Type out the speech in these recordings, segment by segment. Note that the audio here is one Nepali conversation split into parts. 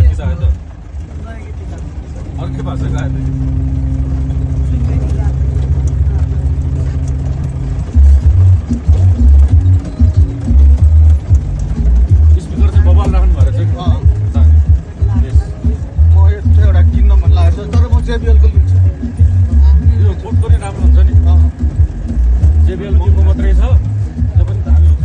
केटा हो त अर्कै भाषाको आयो त स्पिकर चाहिँ बबाल राख्नु भएर चाहिँ म एउटा किन्न मन लागेको छ तर म JBL को लिन्छु यो बोट पनि राम्रो हुन्छ नि JBL महँगो मात्रै छ त्यो पनि दामी हुन्छ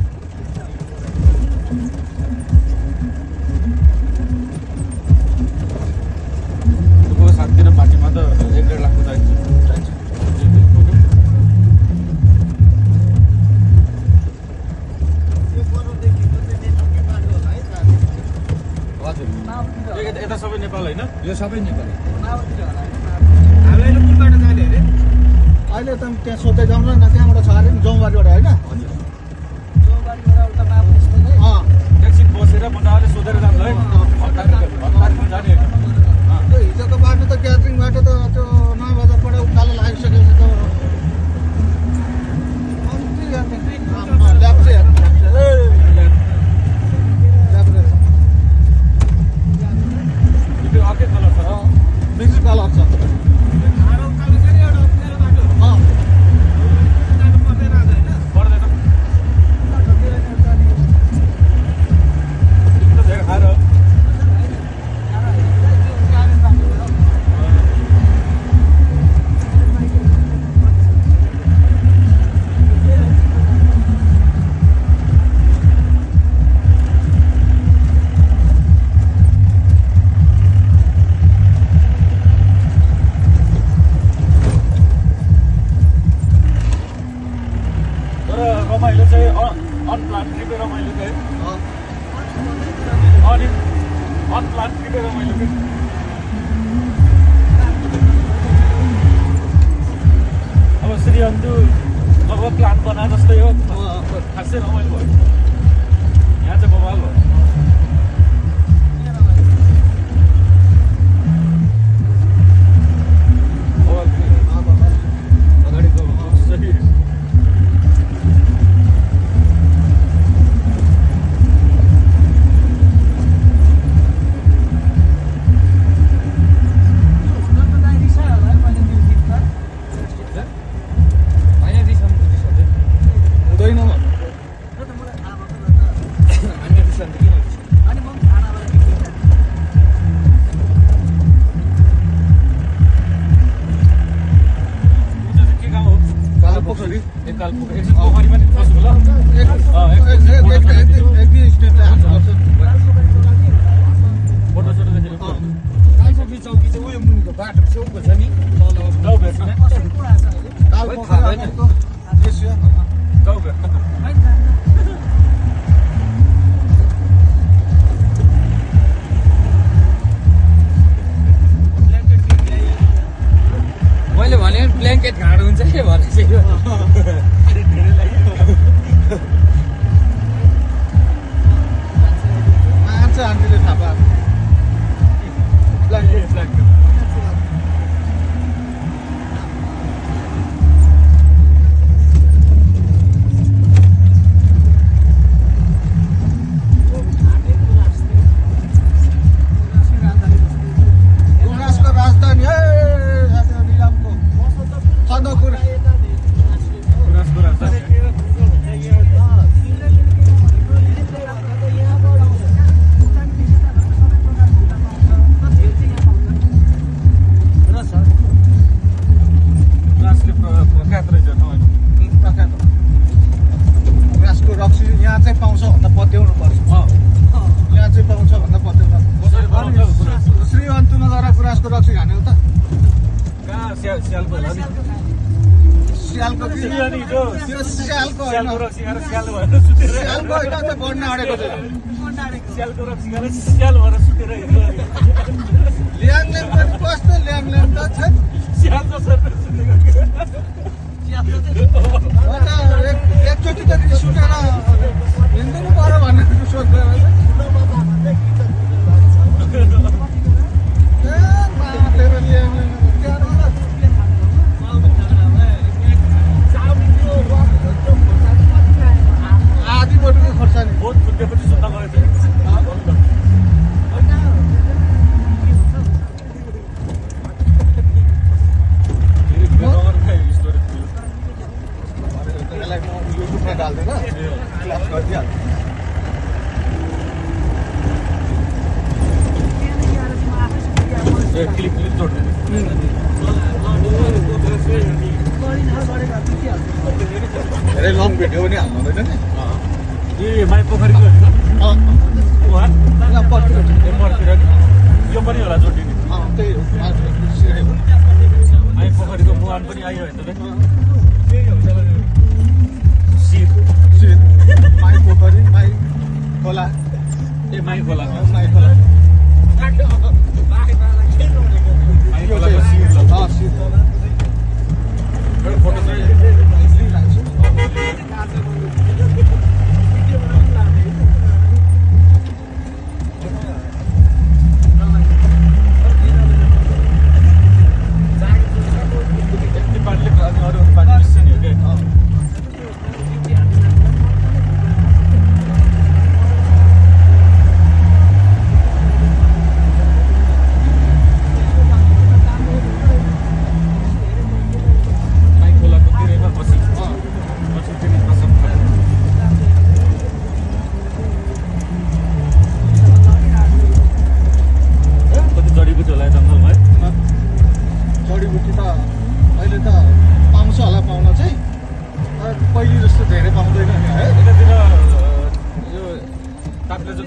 तपाईँको सातदिन पार्टीमा त 1.5 लाख चाहिन्छ हजुर यता सबै नेपाल होइन यो सबै नेपाली हामीले कुन बाटो जाने अरे अहिले त त्यहाँ सोध्दै जाउँ न त्यहाँबाट छ अरे नि जौबारीबाट होइन ट्याक्सी बसेर मजाले सोधेर जान्छ है हतारमा जाने त्यो हिजोको बाटो त ग्यादरिङ बाटो त त्यो नयाँ बजारबाट उकालो लागिसकेपछि त ल्याप्चे अर्कै कलर छ मिक्स कलर छ पर्दैन धेरै खाएर रमाइलो चाहिँ अनप्लान ट्रिपै रमाइलो चाहिँ अनि अनप्लान ट्रिपै रमाइलो कि अब श्रीअन्तु लगभग प्लान बना जस्तै हो खासै रमाइलो भयो यहाँ चाहिँ बवाल भयो अगाडिको सही मैले भने ब्ल्याङ्केट घाँडो हुन्छ के भनेपछि मान्छ आन्टीले थाहा पाएको गुराँसको राजधानी है निजामको सन्दकपुर गुराँसको राजधानी प्रख्यात रहेछ प्रख्यात गुराँसको रक्सी यहाँ चाहिँ पाउँछ भन्दा पत्याउनु पर्छ यहाँ चाहिँ पाउँछ भन्दा पत्याउनु श्रीअन्तुमा गएर गुराँसको रक्सी खाने हो त कहाँ स्यालको होला नि स्यालको कि त्यो स्यालको होइन रक्सी खाएर स्याल भएर सुतेर स्यालको होइन त्यो बढ्न आँटेको चाहिँ स्यालको रक्सी खाएर स्याल भएर सुतेर हिँड्नु ल्याङल्याङ पनि कस्तो ल्याङल्याङ त छ स्याल जसरी सुतेको एकचोटि त रिस उठेर हिँड्नु पर्यो भनेर सोध्दै आधी बोटको खोर्सानी बहुत फुटेपछि सुत्न गएको थियो क्लिप जोड्दैन धेरै लङ भिडियो पनि हाल्नु हुँदैन नि ए माई पोखरीको उहाँ यहाँ पर्तिर ए मर्तिर नि यो पनि होला जोडिने त्यही हो सिँढी हो माई पोखरीको मुहान पनि आयो होइन शिर सिँढी माई पोखरी माई खोला ए माई खोला माई खोला